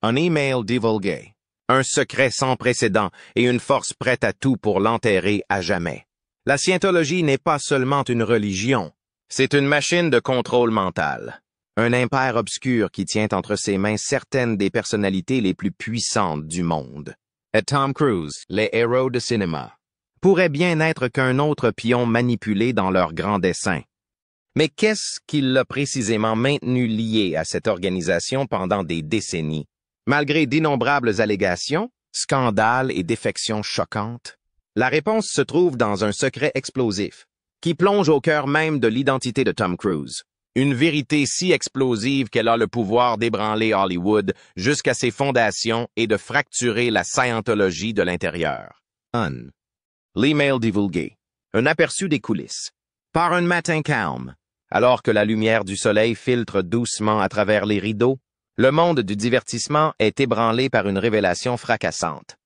Un email divulgué. Un secret sans précédent et une force prête à tout pour l'enterrer à jamais. La scientologie n'est pas seulement une religion, c'est une machine de contrôle mental. Un impère obscur qui tient entre ses mains certaines des personnalités les plus puissantes du monde. Et Tom Cruise, les héros de cinéma, pourrait bien n'être qu'un autre pion manipulé dans leur grand dessein. Mais qu'est-ce qui l'a précisément maintenu lié à cette organisation pendant des décennies? Malgré d'innombrables allégations, scandales et défections choquantes, la réponse se trouve dans un secret explosif, qui plonge au cœur même de l'identité de Tom Cruise. Une vérité si explosive qu'elle a le pouvoir d'ébranler Hollywood jusqu'à ses fondations et de fracturer la scientologie de l'intérieur. L'email divulgué. Un aperçu des coulisses. Par un matin calme, alors que la lumière du soleil filtre doucement à travers les rideaux, le monde du divertissement est ébranlé par une révélation fracassante.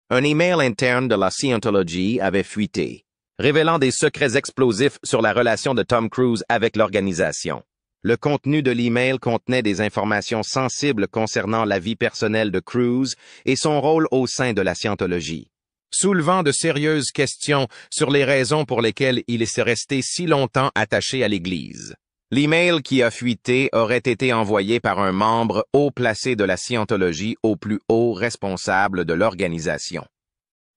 Un email interne de la Scientology avait fuité, révélant des secrets explosifs sur la relation de Tom Cruise avec l'organisation. Le contenu de l'email contenait des informations sensibles concernant la vie personnelle de Cruise et son rôle au sein de la Scientology, soulevant de sérieuses questions sur les raisons pour lesquelles il est resté si longtemps attaché à l'Église. L'email qui a fuité aurait été envoyé par un membre haut placé de la Scientologie au plus haut responsable de l'organisation.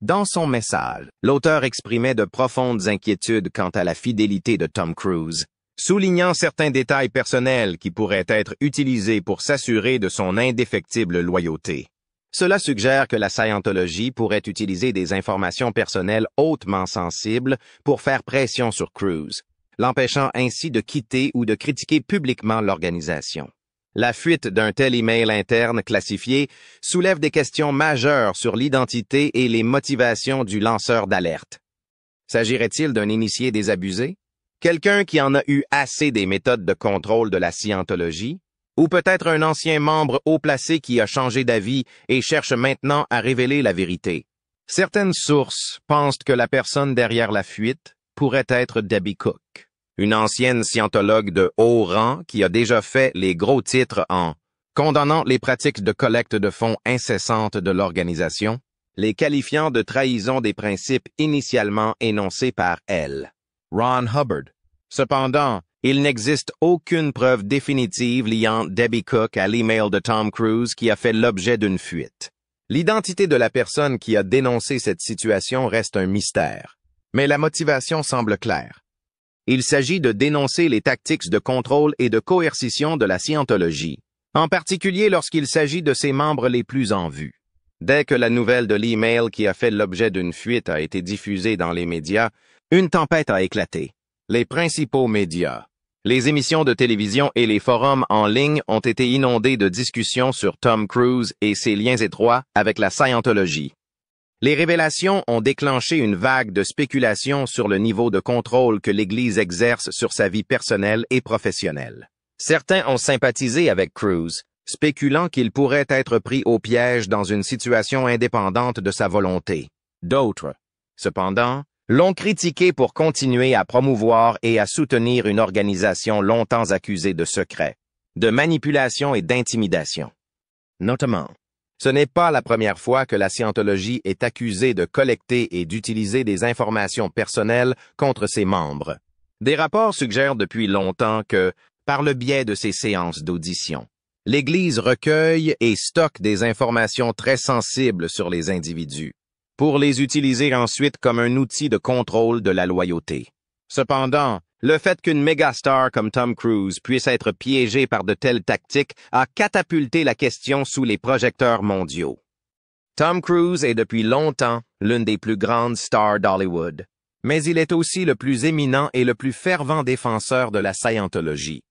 Dans son message, l'auteur exprimait de profondes inquiétudes quant à la fidélité de Tom Cruise, soulignant certains détails personnels qui pourraient être utilisés pour s'assurer de son indéfectible loyauté. Cela suggère que la Scientologie pourrait utiliser des informations personnelles hautement sensibles pour faire pression sur Cruise, l'empêchant ainsi de quitter ou de critiquer publiquement l'organisation. La fuite d'un tel email interne classifié soulève des questions majeures sur l'identité et les motivations du lanceur d'alerte. S'agirait-il d'un initié désabusé? Quelqu'un qui en a eu assez des méthodes de contrôle de la Scientologie? Ou peut-être un ancien membre haut placé qui a changé d'avis et cherche maintenant à révéler la vérité? Certaines sources pensent que la personne derrière la fuite pourrait être Debbie Cook, une ancienne scientologue de haut rang qui a déjà fait les gros titres en condamnant les pratiques de collecte de fonds incessantes de l'organisation, les qualifiant de trahison des principes initialement énoncés par elle. Ron Hubbard. Cependant, il n'existe aucune preuve définitive liant Debbie Cook à l'email de Tom Cruise qui a fait l'objet d'une fuite. L'identité de la personne qui a dénoncé cette situation reste un mystère, mais la motivation semble claire. Il s'agit de dénoncer les tactiques de contrôle et de coercition de la Scientologie, en particulier lorsqu'il s'agit de ses membres les plus en vue. Dès que la nouvelle de l'email qui a fait l'objet d'une fuite a été diffusée dans les médias, une tempête a éclaté. Les principaux médias, les émissions de télévision et les forums en ligne ont été inondés de discussions sur Tom Cruise et ses liens étroits avec la Scientologie. Les révélations ont déclenché une vague de spéculation sur le niveau de contrôle que l'Église exerce sur sa vie personnelle et professionnelle. Certains ont sympathisé avec Cruise, spéculant qu'il pourrait être pris au piège dans une situation indépendante de sa volonté. D'autres, cependant, l'ont critiqué pour continuer à promouvoir et à soutenir une organisation longtemps accusée de secret, de manipulation et d'intimidation. Notamment, ce n'est pas la première fois que la Scientologie est accusée de collecter et d'utiliser des informations personnelles contre ses membres. Des rapports suggèrent depuis longtemps que, par le biais de ses séances d'audition, l'Église recueille et stocke des informations très sensibles sur les individus, pour les utiliser ensuite comme un outil de contrôle de la loyauté. Cependant, le fait qu'une mégastar comme Tom Cruise puisse être piégé par de telles tactiques a catapulté la question sous les projecteurs mondiaux. Tom Cruise est depuis longtemps l'une des plus grandes stars d'Hollywood, mais il est aussi le plus éminent et le plus fervent défenseur de la Scientologie.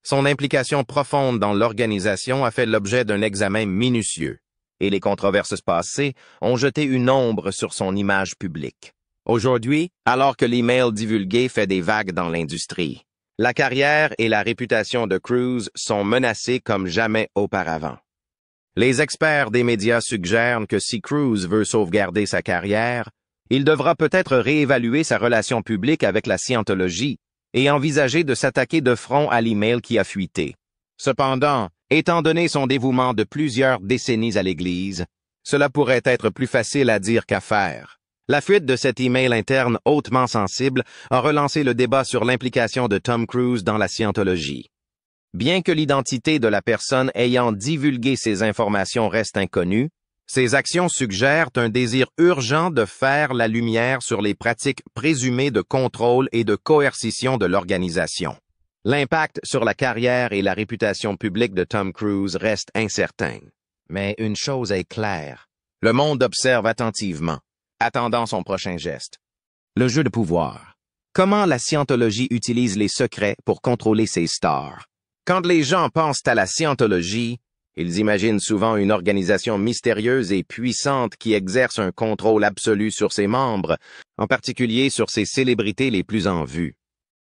Son implication profonde dans l'organisation a fait l'objet d'un examen minutieux, et les controverses passées ont jeté une ombre sur son image publique. Aujourd'hui, alors que l'email divulgué fait des vagues dans l'industrie, la carrière et la réputation de Cruise sont menacées comme jamais auparavant. Les experts des médias suggèrent que si Cruise veut sauvegarder sa carrière, il devra peut-être réévaluer sa relation publique avec la Scientologie et envisager de s'attaquer de front à l'email qui a fuité. Cependant, Étant donné son dévouement de plusieurs décennies à l'Église, cela pourrait être plus facile à dire qu'à faire. La fuite de cet email interne hautement sensible a relancé le débat sur l'implication de Tom Cruise dans la scientologie. Bien que l'identité de la personne ayant divulgué ces informations reste inconnue, ces actions suggèrent un désir urgent de faire la lumière sur les pratiques présumées de contrôle et de coercition de l'organisation. L'impact sur la carrière et la réputation publique de Tom Cruise reste incertain. Mais une chose est claire. Le monde observe attentivement, attendant son prochain geste. Le jeu de pouvoir. Comment la scientologie utilise les secrets pour contrôler ses stars? Quand les gens pensent à la scientologie, ils imaginent souvent une organisation mystérieuse et puissante qui exerce un contrôle absolu sur ses membres, en particulier sur ses célébrités les plus en vue.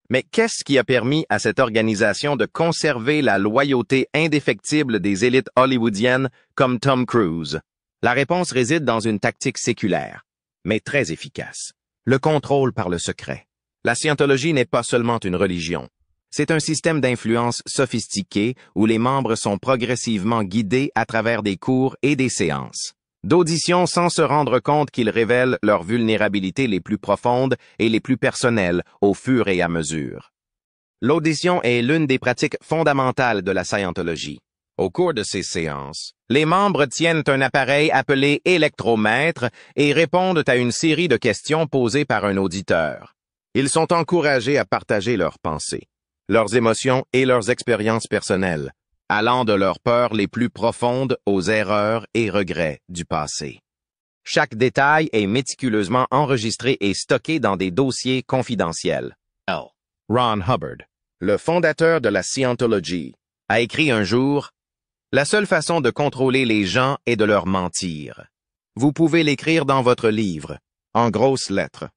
Mais qu'est-ce qui a permis à cette organisation de conserver la loyauté indéfectible des élites hollywoodiennes comme Tom Cruise? La réponse réside dans une tactique séculaire, mais très efficace. Le contrôle par le secret. La scientologie n'est pas seulement une religion. C'est un système d'influence sophistiqué où les membres sont progressivement guidés à travers des cours et des séances d'audition sans se rendre compte qu'ils révèlent leurs vulnérabilités les plus profondes et les plus personnelles au fur et à mesure. L'audition est l'une des pratiques fondamentales de la scientologie. Au cours de ces séances, les membres tiennent un appareil appelé électromètre et répondent à une série de questions posées par un auditeur. Ils sont encouragés à partager leurs pensées, leurs émotions et leurs expériences personnelles, allant de leurs peurs les plus profondes aux erreurs et regrets du passé. Chaque détail est méticuleusement enregistré et stocké dans des dossiers confidentiels. Ron Hubbard, le fondateur de la Scientology, a écrit un jour « La seule façon de contrôler les gens est de leur mentir. Vous pouvez l'écrire dans votre livre, en grosses lettres.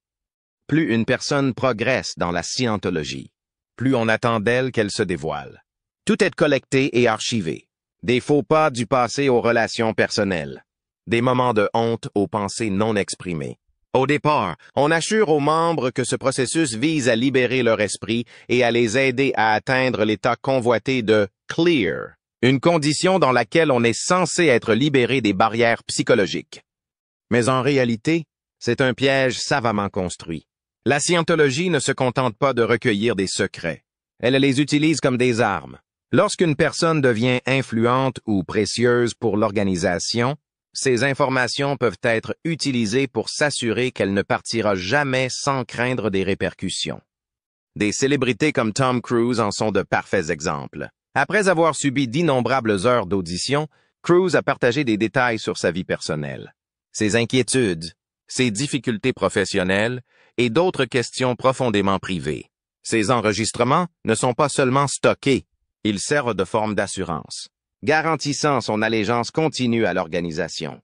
Plus une personne progresse dans la Scientologie, plus on attend d'elle qu'elle se dévoile. Tout est collecté et archivé. Des faux pas du passé aux relations personnelles. Des moments de honte aux pensées non exprimées. Au départ, on assure aux membres que ce processus vise à libérer leur esprit et à les aider à atteindre l'état convoité de « clear », une condition dans laquelle on est censé être libéré des barrières psychologiques. Mais en réalité, c'est un piège savamment construit. La scientologie ne se contente pas de recueillir des secrets. Elle les utilise comme des armes. Lorsqu'une personne devient influente ou précieuse pour l'organisation, ces informations peuvent être utilisées pour s'assurer qu'elle ne partira jamais sans craindre des répercussions. Des célébrités comme Tom Cruise en sont de parfaits exemples. Après avoir subi d'innombrables heures d'audition, Cruise a partagé des détails sur sa vie personnelle, ses inquiétudes, ses difficultés professionnelles et d'autres questions profondément privées. Ces enregistrements ne sont pas seulement stockés, ils servent de forme d'assurance, garantissant son allégeance continue à l'organisation.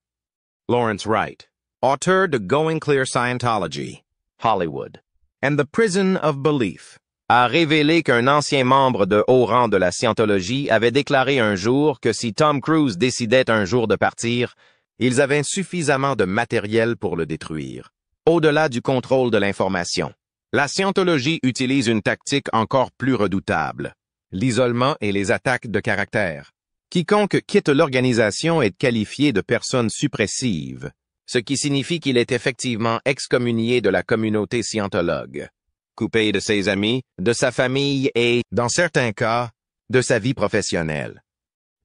Lawrence Wright, auteur de Going Clear Scientology, Hollywood, and the Prison of Belief, a révélé qu'un ancien membre de haut rang de la Scientologie avait déclaré un jour que si Tom Cruise décidait un jour de partir, ils avaient suffisamment de matériel pour le détruire. Au-delà du contrôle de l'information, la Scientologie utilise une tactique encore plus redoutable, l'isolement et les attaques de caractère. Quiconque quitte l'organisation est qualifié de personne suppressive, ce qui signifie qu'il est effectivement excommunié de la communauté scientologue, coupé de ses amis, de sa famille et, dans certains cas, de sa vie professionnelle.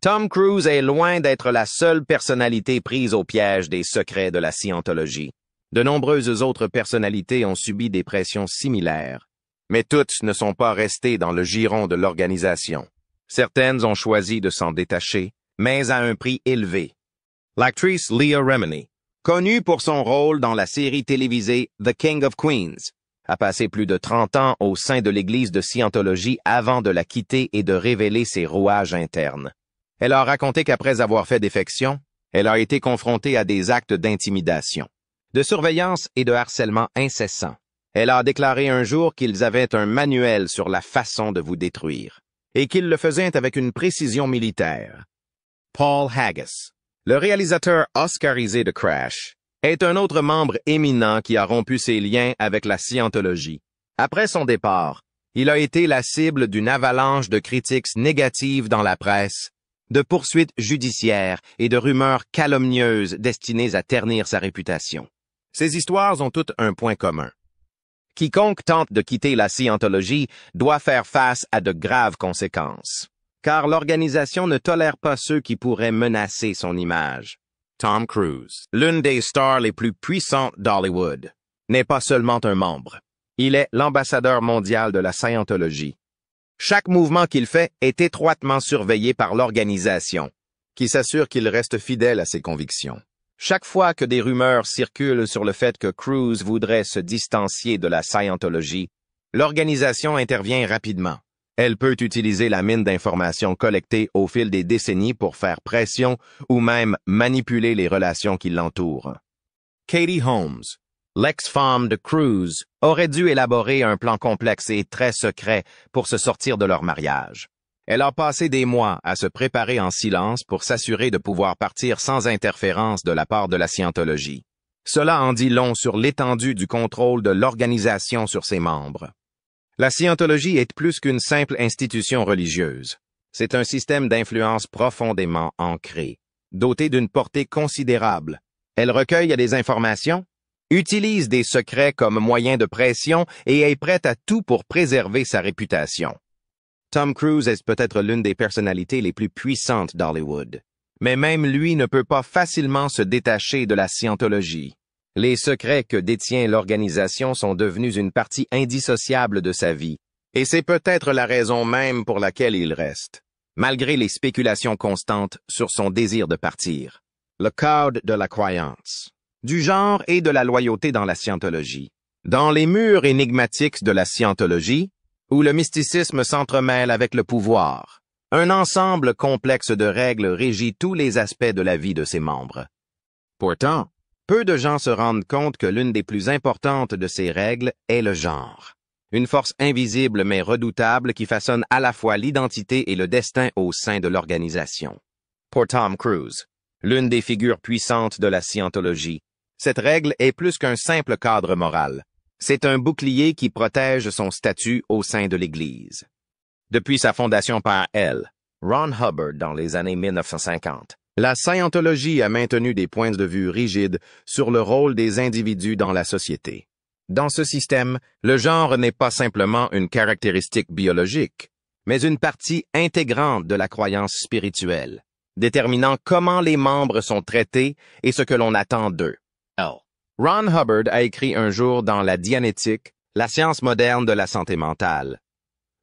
Tom Cruise est loin d'être la seule personnalité prise au piège des secrets de la scientologie. De nombreuses autres personnalités ont subi des pressions similaires, mais toutes ne sont pas restées dans le giron de l'organisation. Certaines ont choisi de s'en détacher, mais à un prix élevé. L'actrice Leah Remini, connue pour son rôle dans la série télévisée The King of Queens, a passé plus de 30 ans au sein de l'église de Scientologie avant de la quitter et de révéler ses rouages internes. Elle a raconté qu'après avoir fait défection, elle a été confrontée à des actes d'intimidation, de surveillance et de harcèlement incessant. Elle a déclaré un jour qu'ils avaient un manuel sur la façon de vous détruire, et qu'ils le faisaient avec une précision militaire. Paul Haggis, le réalisateur oscarisé de Crash, est un autre membre éminent qui a rompu ses liens avec la Scientologie. Après son départ, il a été la cible d'une avalanche de critiques négatives dans la presse, de poursuites judiciaires et de rumeurs calomnieuses destinées à ternir sa réputation. Ces histoires ont toutes un point commun. Quiconque tente de quitter la scientologie doit faire face à de graves conséquences, car l'organisation ne tolère pas ceux qui pourraient menacer son image. Tom Cruise, l'une des stars les plus puissantes d'Hollywood, n'est pas seulement un membre. Il est l'ambassadeur mondial de la scientologie. Chaque mouvement qu'il fait est étroitement surveillé par l'organisation, qui s'assure qu'il reste fidèle à ses convictions. Chaque fois que des rumeurs circulent sur le fait que Cruise voudrait se distancier de la scientologie, l'organisation intervient rapidement. Elle peut utiliser la mine d'informations collectées au fil des décennies pour faire pression ou même manipuler les relations qui l'entourent. Katie Holmes, l'ex-femme de Cruise, aurait dû élaborer un plan complexe et très secret pour se sortir de leur mariage. Elle a passé des mois à se préparer en silence pour s'assurer de pouvoir partir sans interférence de la part de la scientologie. Cela en dit long sur l'étendue du contrôle de l'organisation sur ses membres. La scientologie est plus qu'une simple institution religieuse. C'est un système d'influence profondément ancré, doté d'une portée considérable. Elle recueille des informations, utilise des secrets comme moyen de pression et est prête à tout pour préserver sa réputation. Tom Cruise est peut-être l'une des personnalités les plus puissantes d'Hollywood. Mais même lui ne peut pas facilement se détacher de la scientologie. Les secrets que détient l'organisation sont devenus une partie indissociable de sa vie, et c'est peut-être la raison même pour laquelle il reste, malgré les spéculations constantes sur son désir de partir. Le code de la croyance, du genre et de la loyauté dans la scientologie. Dans les murs énigmatiques de la scientologie, où le mysticisme s'entremêle avec le pouvoir, un ensemble complexe de règles régit tous les aspects de la vie de ses membres. Pourtant, peu de gens se rendent compte que l'une des plus importantes de ces règles est le genre. Une force invisible mais redoutable qui façonne à la fois l'identité et le destin au sein de l'organisation. Pour Tom Cruise, l'une des figures puissantes de la scientologie, cette règle est plus qu'un simple cadre moral. C'est un bouclier qui protège son statut au sein de l'Église. Depuis sa fondation par L. Ron Hubbard dans les années 1950, la scientologie a maintenu des points de vue rigides sur le rôle des individus dans la société. Dans ce système, le genre n'est pas simplement une caractéristique biologique, mais une partie intégrante de la croyance spirituelle, déterminant comment les membres sont traités et ce que l'on attend d'eux. Ron Hubbard a écrit un jour dans La Dianétique, la science moderne de la santé mentale.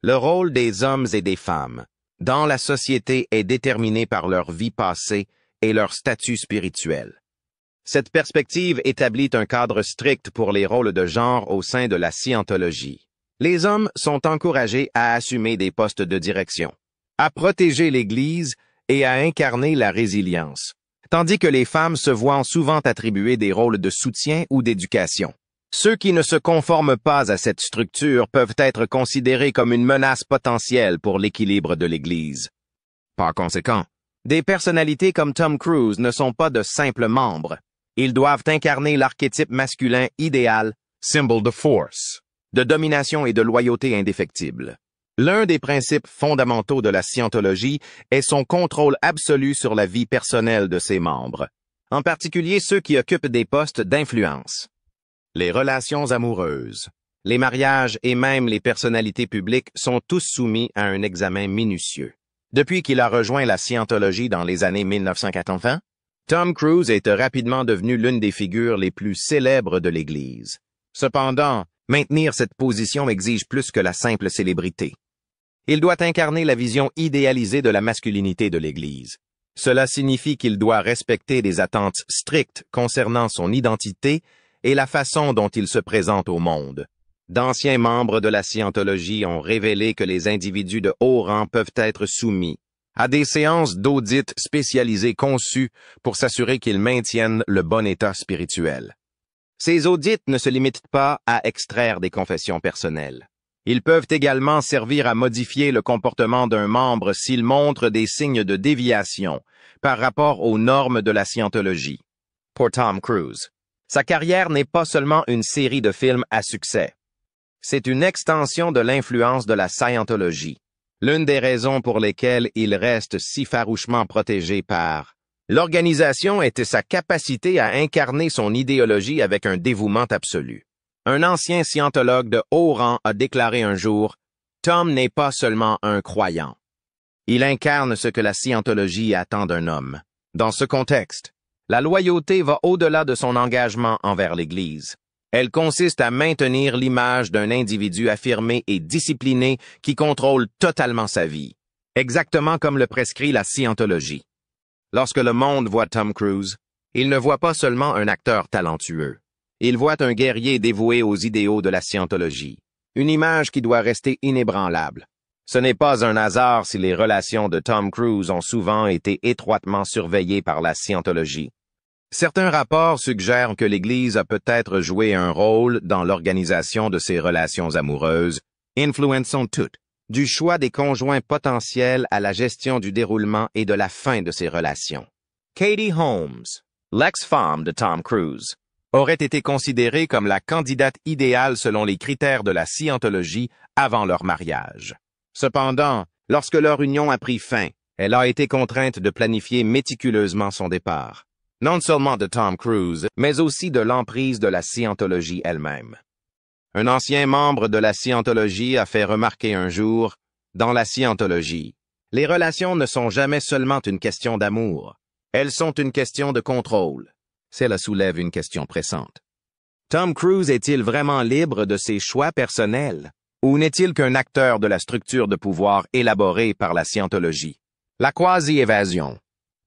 Le rôle des hommes et des femmes dans la société est déterminé par leur vie passée et leur statut spirituel. Cette perspective établit un cadre strict pour les rôles de genre au sein de la scientologie. Les hommes sont encouragés à assumer des postes de direction, à protéger l'Église et à incarner la résilience, tandis que les femmes se voient souvent attribuer des rôles de soutien ou d'éducation. Ceux qui ne se conforment pas à cette structure peuvent être considérés comme une menace potentielle pour l'équilibre de l'Église. Par conséquent, des personnalités comme Tom Cruise ne sont pas de simples membres. Ils doivent incarner l'archétype masculin idéal, symbole de force, de domination et de loyauté indéfectible. L'un des principes fondamentaux de la scientologie est son contrôle absolu sur la vie personnelle de ses membres, en particulier ceux qui occupent des postes d'influence. Les relations amoureuses, les mariages et même les personnalités publiques sont tous soumis à un examen minutieux. Depuis qu'il a rejoint la scientologie dans les années 1980, Tom Cruise est rapidement devenu l'une des figures les plus célèbres de l'Église. Cependant, maintenir cette position exige plus que la simple célébrité. Il doit incarner la vision idéalisée de la masculinité de l'Église. Cela signifie qu'il doit respecter des attentes strictes concernant son identité et la façon dont il se présente au monde. D'anciens membres de la scientologie ont révélé que les individus de haut rang peuvent être soumis à des séances d'audit spécialisées conçues pour s'assurer qu'ils maintiennent le bon état spirituel. Ces audits ne se limitent pas à extraire des confessions personnelles. Ils peuvent également servir à modifier le comportement d'un membre s'il montre des signes de déviation par rapport aux normes de la scientologie. Pour Tom Cruise, sa carrière n'est pas seulement une série de films à succès. C'est une extension de l'influence de la scientologie. L'une des raisons pour lesquelles il reste si farouchement protégé par l'organisation était sa capacité à incarner son idéologie avec un dévouement absolu. Un ancien scientologue de haut rang a déclaré un jour « Tom n'est pas seulement un croyant. Il incarne ce que la scientologie attend d'un homme. » Dans ce contexte, la loyauté va au-delà de son engagement envers l'Église. Elle consiste à maintenir l'image d'un individu affirmé et discipliné qui contrôle totalement sa vie, exactement comme le prescrit la scientologie. Lorsque le monde voit Tom Cruise, il ne voit pas seulement un acteur talentueux. Il voit un guerrier dévoué aux idéaux de la scientologie, une image qui doit rester inébranlable. Ce n'est pas un hasard si les relations de Tom Cruise ont souvent été étroitement surveillées par la scientologie. Certains rapports suggèrent que l'Église a peut-être joué un rôle dans l'organisation de ces relations amoureuses, influençant toutes, du choix des conjoints potentiels à la gestion du déroulement et de la fin de ces relations. Katie Holmes, l'ex-femme de Tom Cruise, aurait été considérée comme la candidate idéale selon les critères de la scientologie avant leur mariage. Cependant, lorsque leur union a pris fin, elle a été contrainte de planifier méticuleusement son départ. Non seulement de Tom Cruise, mais aussi de l'emprise de la scientologie elle-même. Un ancien membre de la scientologie a fait remarquer un jour, dans la scientologie, les relations ne sont jamais seulement une question d'amour, elles sont une question de contrôle. Cela soulève une question pressante. Tom Cruise est-il vraiment libre de ses choix personnels, ou n'est-il qu'un acteur de la structure de pouvoir élaborée par la scientologie? La quasi-évasion.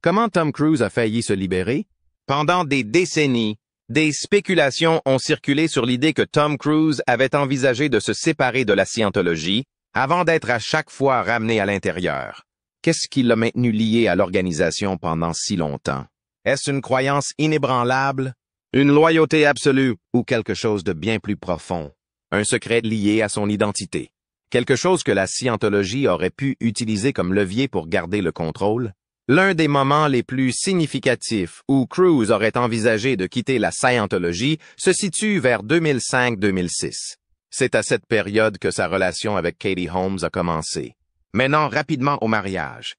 Comment Tom Cruise a failli se libérer? Pendant des décennies, des spéculations ont circulé sur l'idée que Tom Cruise avait envisagé de se séparer de la scientologie avant d'être à chaque fois ramené à l'intérieur. Qu'est-ce qui l'a maintenu lié à l'organisation pendant si longtemps? Est-ce une croyance inébranlable, une loyauté absolue ou quelque chose de bien plus profond? Un secret lié à son identité. Quelque chose que la scientologie aurait pu utiliser comme levier pour garder le contrôle? L'un des moments les plus significatifs où Cruise aurait envisagé de quitter la scientologie se situe vers 2005-2006. C'est à cette période que sa relation avec Katie Holmes a commencé, menant rapidement au mariage.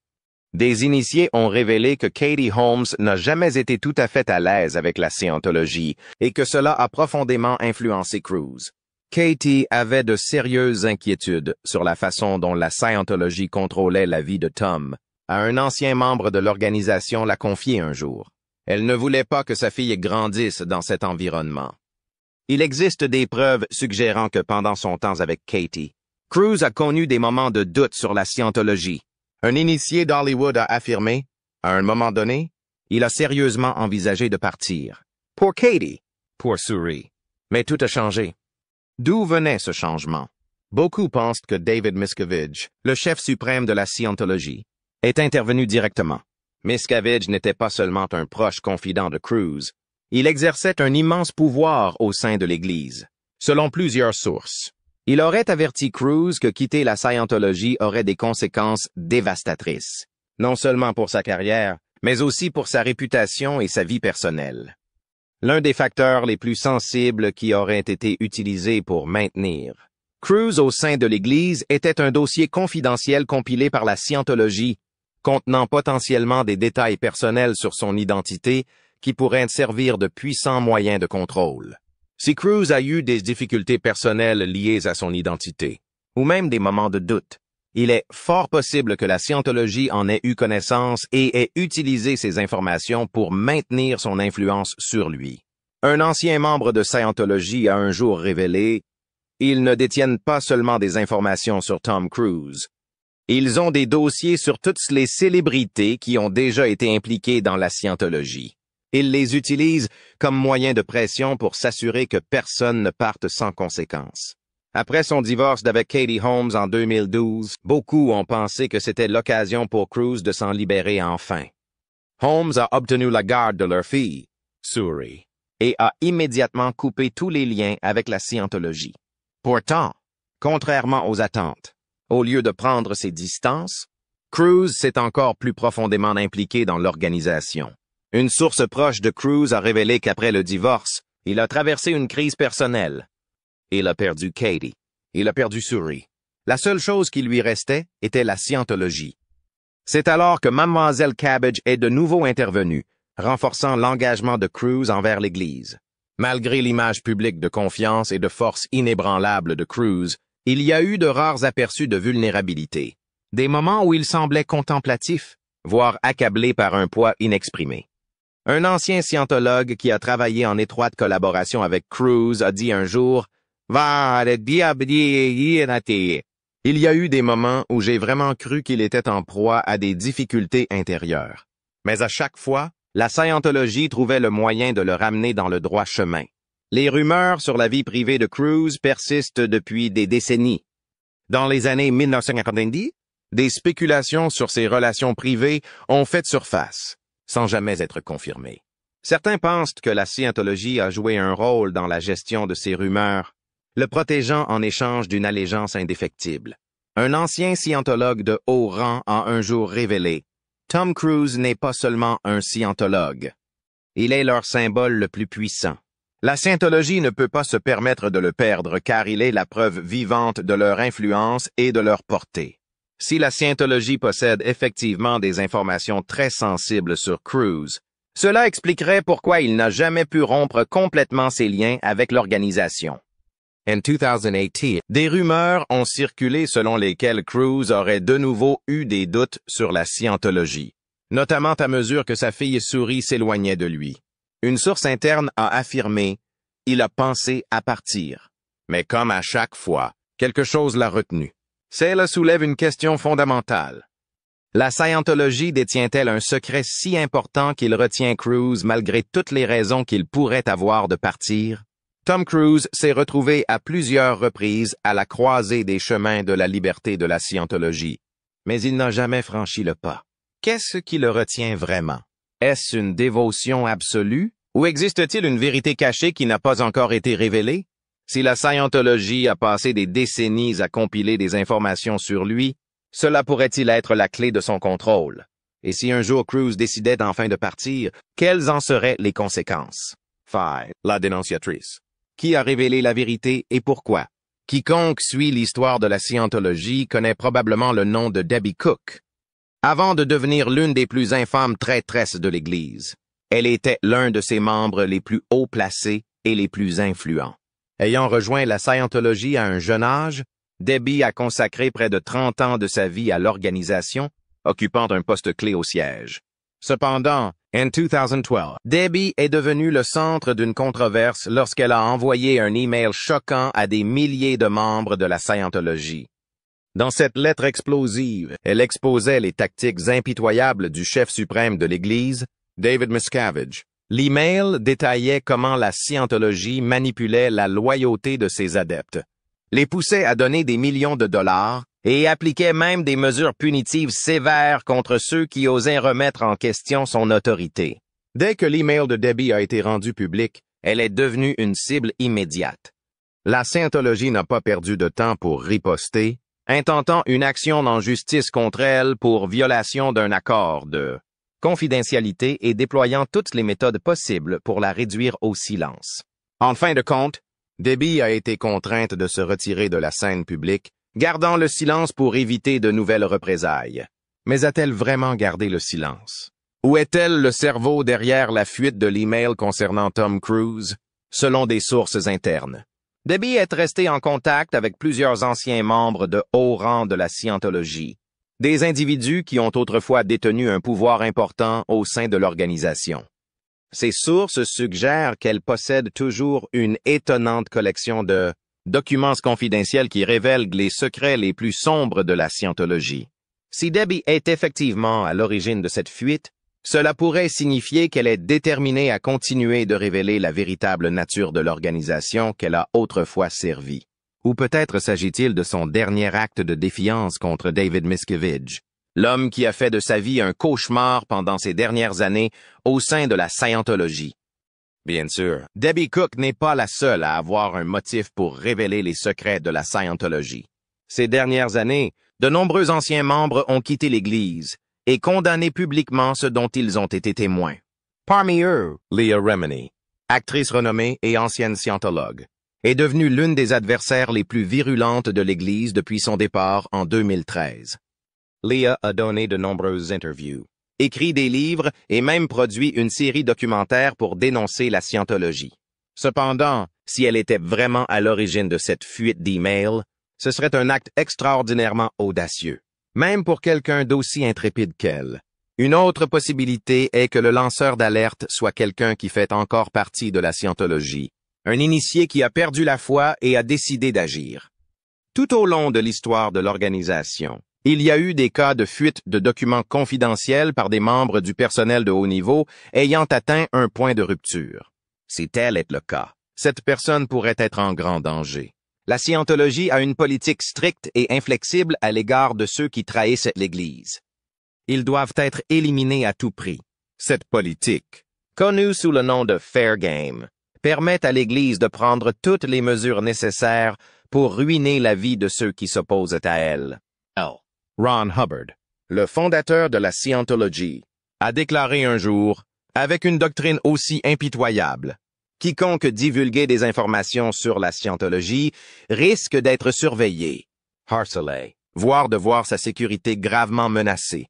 Des initiés ont révélé que Katie Holmes n'a jamais été tout à fait à l'aise avec la scientologie et que cela a profondément influencé Cruise. Katie avait de sérieuses inquiétudes sur la façon dont la scientologie contrôlait la vie de Tom. À un ancien membre de l'organisation l'a confié un jour. Elle ne voulait pas que sa fille grandisse dans cet environnement. Il existe des preuves suggérant que pendant son temps avec Katie, Cruise a connu des moments de doute sur la scientologie. Un initié d'Hollywood a affirmé, à un moment donné, il a sérieusement envisagé de partir. Pour Katie, pour Suri. Mais tout a changé. D'où venait ce changement? Beaucoup pensent que David Miscavige, le chef suprême de la scientologie, est intervenu directement. Miscavige n'était pas seulement un proche confident de Cruise, il exerçait un immense pouvoir au sein de l'Église. Selon plusieurs sources, il aurait averti Cruise que quitter la scientologie aurait des conséquences dévastatrices, non seulement pour sa carrière, mais aussi pour sa réputation et sa vie personnelle. L'un des facteurs les plus sensibles qui aurait été utilisé pour maintenir Cruise au sein de l'Église était un dossier confidentiel compilé par la scientologie, contenant potentiellement des détails personnels sur son identité qui pourraient servir de puissants moyens de contrôle. Si Cruise a eu des difficultés personnelles liées à son identité, ou même des moments de doute, il est fort possible que la scientologie en ait eu connaissance et ait utilisé ces informations pour maintenir son influence sur lui. Un ancien membre de Scientology a un jour révélé « Ils ne détiennent pas seulement des informations sur Tom Cruise. Ils ont des dossiers sur toutes les célébrités qui ont déjà été impliquées dans la Scientologie. Ils les utilisent comme moyen de pression pour s'assurer que personne ne parte sans conséquence. » Après son divorce d'avec Katie Holmes en 2012, beaucoup ont pensé que c'était l'occasion pour Cruise de s'en libérer enfin. Holmes a obtenu la garde de leur fille, Suri, et a immédiatement coupé tous les liens avec la Scientologie. Pourtant, contrairement aux attentes, au lieu de prendre ses distances, Cruise s'est encore plus profondément impliqué dans l'organisation. Une source proche de Cruise a révélé qu'après le divorce, il a traversé une crise personnelle. Il a perdu Katie. Il a perdu Suri. La seule chose qui lui restait était la scientologie. C'est alors que Mademoiselle Cabbage est de nouveau intervenue, renforçant l'engagement de Cruz envers l'Église. Malgré l'image publique de confiance et de force inébranlable de Cruz, il y a eu de rares aperçus de vulnérabilité. Des moments où il semblait contemplatif, voire accablé par un poids inexprimé. Un ancien scientologue qui a travaillé en étroite collaboration avec Cruz a dit un jour « Il y a eu des moments où j'ai vraiment cru qu'il était en proie à des difficultés intérieures. Mais à chaque fois, la scientologie trouvait le moyen de le ramener dans le droit chemin. Les rumeurs sur la vie privée de Cruz persistent depuis des décennies. Dans les années 1990, des spéculations sur ses relations privées ont fait surface, sans jamais être confirmées. Certains pensent que la scientologie a joué un rôle dans la gestion de ces rumeurs, le protégeant en échange d'une allégeance indéfectible. Un ancien scientologue de haut rang a un jour révélé « Tom Cruise n'est pas seulement un scientologue. Il est leur symbole le plus puissant. La scientologie ne peut pas se permettre de le perdre car il est la preuve vivante de leur influence et de leur portée. Si la scientologie possède effectivement des informations très sensibles sur Cruise, cela expliquerait pourquoi il n'a jamais pu rompre complètement ses liens avec l'organisation. En 2018, des rumeurs ont circulé selon lesquelles Cruz aurait de nouveau eu des doutes sur la scientologie, notamment à mesure que sa fille souris s'éloignait de lui. Une source interne a affirmé « Il a pensé à partir ». Mais comme à chaque fois, quelque chose l'a retenu. Cela soulève une question fondamentale. La scientologie détient-elle un secret si important qu'il retient Cruz malgré toutes les raisons qu'il pourrait avoir de partir? Tom Cruise s'est retrouvé à plusieurs reprises à la croisée des chemins de la liberté de la scientologie, mais il n'a jamais franchi le pas. Qu'est-ce qui le retient vraiment? Est-ce une dévotion absolue? Ou existe-t-il une vérité cachée qui n'a pas encore été révélée? Si la scientologie a passé des décennies à compiler des informations sur lui, cela pourrait-il être la clé de son contrôle? Et si un jour Cruise décidait enfin de partir, quelles en seraient les conséquences? Faye, la dénonciatrice. Qui a révélé la vérité et pourquoi? Quiconque suit l'histoire de la scientologie connaît probablement le nom de Debbie Cook. Avant de devenir l'une des plus infâmes traîtresses de l'Église, elle était l'un de ses membres les plus haut placés et les plus influents. Ayant rejoint la scientologie à un jeune âge, Debbie a consacré près de 30 ans de sa vie à l'organisation, occupant un poste clé au siège. Cependant, en 2012, Debbie est devenue le centre d'une controverse lorsqu'elle a envoyé un email choquant à des milliers de membres de la Scientologie. Dans cette lettre explosive, elle exposait les tactiques impitoyables du chef suprême de l'Église, David Miscavige. L'email détaillait comment la Scientologie manipulait la loyauté de ses adeptes, les poussait à donner des millions de dollars et appliquait même des mesures punitives sévères contre ceux qui osaient remettre en question son autorité. Dès que l'email de Debbie a été rendu public, elle est devenue une cible immédiate. La Scientologie n'a pas perdu de temps pour riposter, intentant une action en justice contre elle pour violation d'un accord de confidentialité et déployant toutes les méthodes possibles pour la réduire au silence. En fin de compte, Debbie a été contrainte de se retirer de la scène publique, gardant le silence pour éviter de nouvelles représailles. Mais a-t-elle vraiment gardé le silence? Ou est-elle le cerveau derrière la fuite de l'email concernant Tom Cruise? Selon des sources internes, Debbie est restée en contact avec plusieurs anciens membres de haut rang de la Scientologie, des individus qui ont autrefois détenu un pouvoir important au sein de l'organisation. Ces sources suggèrent qu'elle possède toujours une étonnante collection de documents confidentiels qui révèlent les secrets les plus sombres de la Scientologie. Si Debbie est effectivement à l'origine de cette fuite, cela pourrait signifier qu'elle est déterminée à continuer de révéler la véritable nature de l'organisation qu'elle a autrefois servie. Ou peut-être s'agit-il de son dernier acte de défiance contre David Miscavige, l'homme qui a fait de sa vie un cauchemar pendant ces dernières années au sein de la Scientologie. Bien sûr, Debbie Cook n'est pas la seule à avoir un motif pour révéler les secrets de la Scientologie. Ces dernières années, de nombreux anciens membres ont quitté l'Église et condamné publiquement ce dont ils ont été témoins. Parmi eux, Leah Remini, actrice renommée et ancienne scientologue. est devenue l'une des adversaires les plus virulentes de l'Église depuis son départ en 2013. Leah a donné de nombreuses interviews, écrit des livres et même produit une série documentaire pour dénoncer la scientologie. Cependant, si elle était vraiment à l'origine de cette fuite d'emails, ce serait un acte extraordinairement audacieux, même pour quelqu'un d'aussi intrépide qu'elle. Une autre possibilité est que le lanceur d'alerte soit quelqu'un qui fait encore partie de la scientologie, un initié qui a perdu la foi et a décidé d'agir. Tout au long de l'histoire de l'organisation, il y a eu des cas de fuite de documents confidentiels par des membres du personnel de haut niveau ayant atteint un point de rupture. Si tel est le cas, cette personne pourrait être en grand danger. La scientologie a une politique stricte et inflexible à l'égard de ceux qui trahissent l'Église. Ils doivent être éliminés à tout prix. Cette politique, connue sous le nom de Fair Game, permet à l'Église de prendre toutes les mesures nécessaires pour ruiner la vie de ceux qui s'opposent à elle. Ron Hubbard, le fondateur de la Scientologie, a déclaré un jour, avec une doctrine aussi impitoyable, quiconque divulguer des informations sur la Scientologie risque d'être surveillé, harcelé, voire de voir sa sécurité gravement menacée.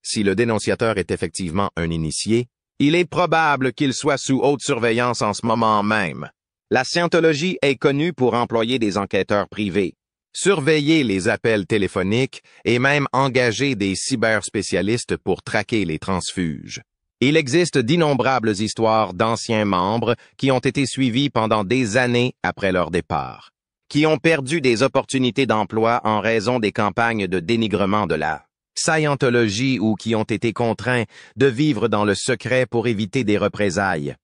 Si le dénonciateur est effectivement un initié, il est probable qu'il soit sous haute surveillance en ce moment même. La Scientologie est connue pour employer des enquêteurs privés, surveiller les appels téléphoniques et même engager des cyberspécialistes pour traquer les transfuges. Il existe d'innombrables histoires d'anciens membres qui ont été suivis pendant des années après leur départ, qui ont perdu des opportunités d'emploi en raison des campagnes de dénigrement de la Scientologie ou qui ont été contraints de vivre dans le secret pour éviter des représailles.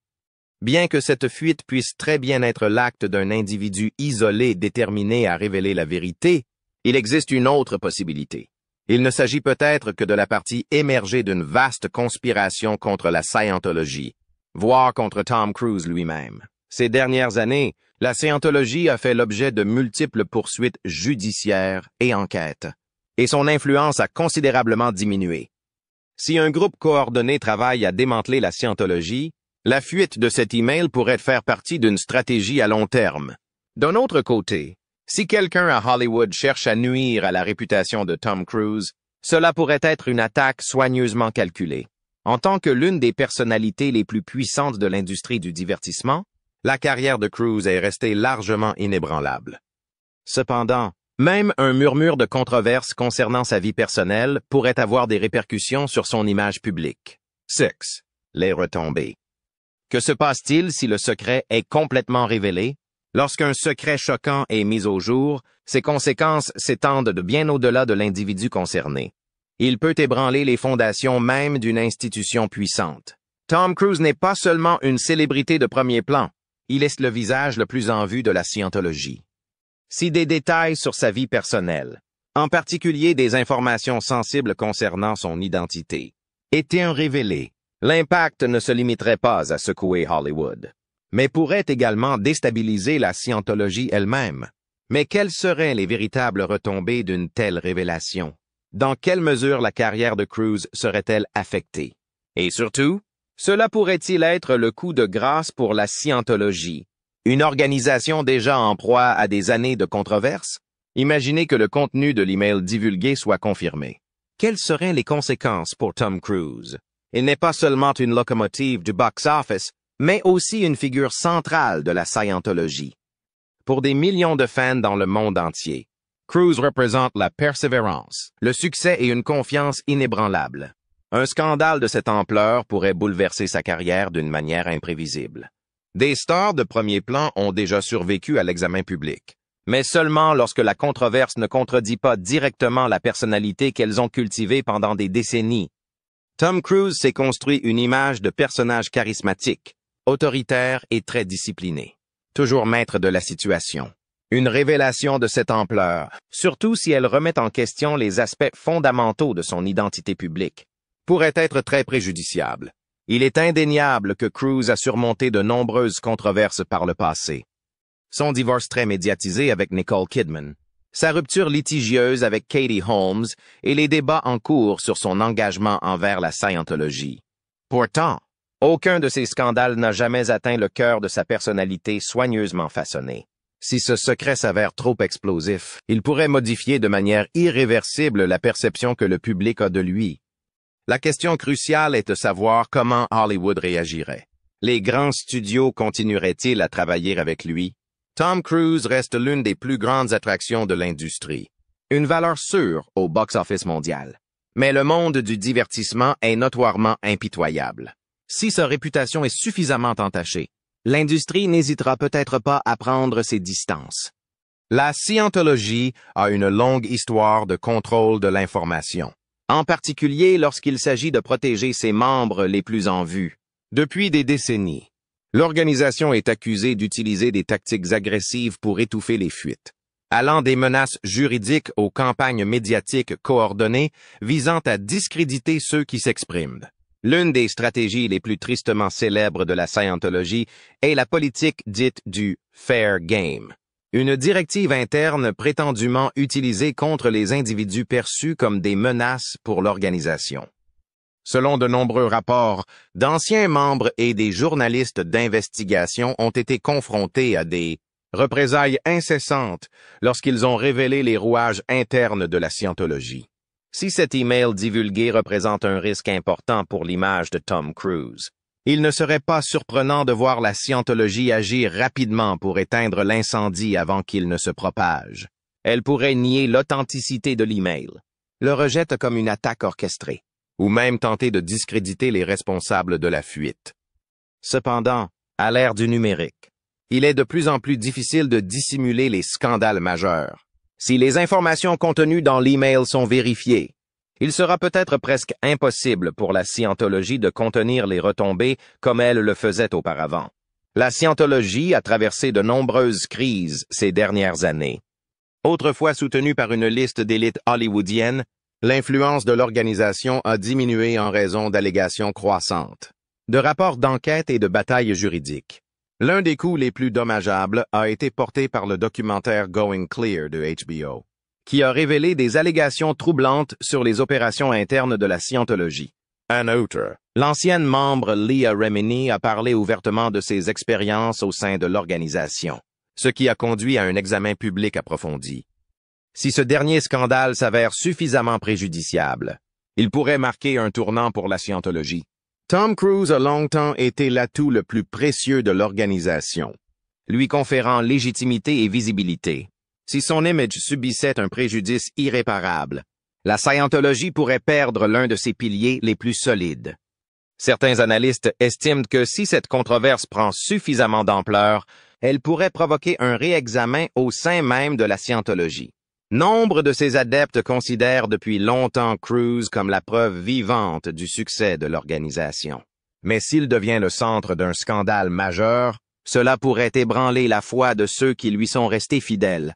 Bien que cette fuite puisse très bien être l'acte d'un individu isolé déterminé à révéler la vérité, il existe une autre possibilité. Il ne s'agit peut-être que de la partie émergée d'une vaste conspiration contre la Scientologie, voire contre Tom Cruise lui-même. Ces dernières années, la Scientologie a fait l'objet de multiples poursuites judiciaires et enquêtes, et son influence a considérablement diminué. Si un groupe coordonné travaille à démanteler la Scientologie, la fuite de cet email pourrait faire partie d'une stratégie à long terme. D'un autre côté, si quelqu'un à Hollywood cherche à nuire à la réputation de Tom Cruise, cela pourrait être une attaque soigneusement calculée. En tant que l'une des personnalités les plus puissantes de l'industrie du divertissement, la carrière de Cruise est restée largement inébranlable. Cependant, même un murmure de controverse concernant sa vie personnelle pourrait avoir des répercussions sur son image publique. 6. Les retombées. Que se passe-t-il si le secret est complètement révélé? Lorsqu'un secret choquant est mis au jour, ses conséquences s'étendent de bien au-delà de l'individu concerné. Il peut ébranler les fondations même d'une institution puissante. Tom Cruise n'est pas seulement une célébrité de premier plan, il est le visage le plus en vue de la Scientologie. Si des détails sur sa vie personnelle, en particulier des informations sensibles concernant son identité, étaient révélées, l'impact ne se limiterait pas à secouer Hollywood, mais pourrait également déstabiliser la Scientologie elle-même. Mais quelles seraient les véritables retombées d'une telle révélation? Dans quelle mesure la carrière de Cruise serait-elle affectée? Et surtout, cela pourrait-il être le coup de grâce pour la Scientologie, une organisation déjà en proie à des années de controverses? Imaginez que le contenu de l'email divulgué soit confirmé. Quelles seraient les conséquences pour Tom Cruise? Il n'est pas seulement une locomotive du box-office, mais aussi une figure centrale de la Scientologie. Pour des millions de fans dans le monde entier, Cruise représente la persévérance, le succès et une confiance inébranlable. Un scandale de cette ampleur pourrait bouleverser sa carrière d'une manière imprévisible. Des stars de premier plan ont déjà survécu à l'examen public, mais seulement lorsque la controverse ne contredit pas directement la personnalité qu'elles ont cultivée pendant des décennies. Tom Cruise s'est construit une image de personnage charismatique, autoritaire et très discipliné, toujours maître de la situation. Une révélation de cette ampleur, surtout si elle remet en question les aspects fondamentaux de son identité publique, pourrait être très préjudiciable. Il est indéniable que Cruise a surmonté de nombreuses controverses par le passé. Son divorce très médiatisé avec Nicole Kidman, sa rupture litigieuse avec Katie Holmes et les débats en cours sur son engagement envers la Scientologie. Pourtant, aucun de ces scandales n'a jamais atteint le cœur de sa personnalité soigneusement façonnée. Si ce secret s'avère trop explosif, il pourrait modifier de manière irréversible la perception que le public a de lui. La question cruciale est de savoir comment Hollywood réagirait. Les grands studios continueraient-ils à travailler avec lui? Tom Cruise reste l'une des plus grandes attractions de l'industrie. Une valeur sûre au box-office mondial. Mais le monde du divertissement est notoirement impitoyable. Si sa réputation est suffisamment entachée, l'industrie n'hésitera peut-être pas à prendre ses distances. La scientologie a une longue histoire de contrôle de l'information, en particulier lorsqu'il s'agit de protéger ses membres les plus en vue. Depuis des décennies, l'organisation est accusée d'utiliser des tactiques agressives pour étouffer les fuites, allant des menaces juridiques aux campagnes médiatiques coordonnées visant à discréditer ceux qui s'expriment. L'une des stratégies les plus tristement célèbres de la Scientologie est la politique dite du « fair game », une directive interne prétendument utilisée contre les individus perçus comme des menaces pour l'organisation. Selon de nombreux rapports, d'anciens membres et des journalistes d'investigation ont été confrontés à des représailles incessantes lorsqu'ils ont révélé les rouages internes de la Scientologie. Si cet email divulgué représente un risque important pour l'image de Tom Cruise, il ne serait pas surprenant de voir la Scientologie agir rapidement pour éteindre l'incendie avant qu'il ne se propage. Elle pourrait nier l'authenticité de l'email, le rejette comme une attaque orchestrée, ou même tenter de discréditer les responsables de la fuite. Cependant, à l'ère du numérique, il est de plus en plus difficile de dissimuler les scandales majeurs. Si les informations contenues dans l'email sont vérifiées, il sera peut-être presque impossible pour la Scientologie de contenir les retombées comme elle le faisait auparavant. La Scientologie a traversé de nombreuses crises ces dernières années. Autrefois soutenue par une liste d'élites hollywoodiennes, l'influence de l'organisation a diminué en raison d'allégations croissantes, de rapports d'enquête et de batailles juridiques. L'un des coups les plus dommageables a été porté par le documentaire Going Clear de HBO, qui a révélé des allégations troublantes sur les opérations internes de la Scientologie. Ann Outer, l'ancienne membre Leah Remini, a parlé ouvertement de ses expériences au sein de l'organisation, ce qui a conduit à un examen public approfondi. Si ce dernier scandale s'avère suffisamment préjudiciable, il pourrait marquer un tournant pour la Scientologie. Tom Cruise a longtemps été l'atout le plus précieux de l'organisation, lui conférant légitimité et visibilité. Si son image subissait un préjudice irréparable, la Scientologie pourrait perdre l'un de ses piliers les plus solides. Certains analystes estiment que si cette controverse prend suffisamment d'ampleur, elle pourrait provoquer un réexamen au sein même de la Scientologie. Nombre de ses adeptes considèrent depuis longtemps Cruise comme la preuve vivante du succès de l'organisation. Mais s'il devient le centre d'un scandale majeur, cela pourrait ébranler la foi de ceux qui lui sont restés fidèles.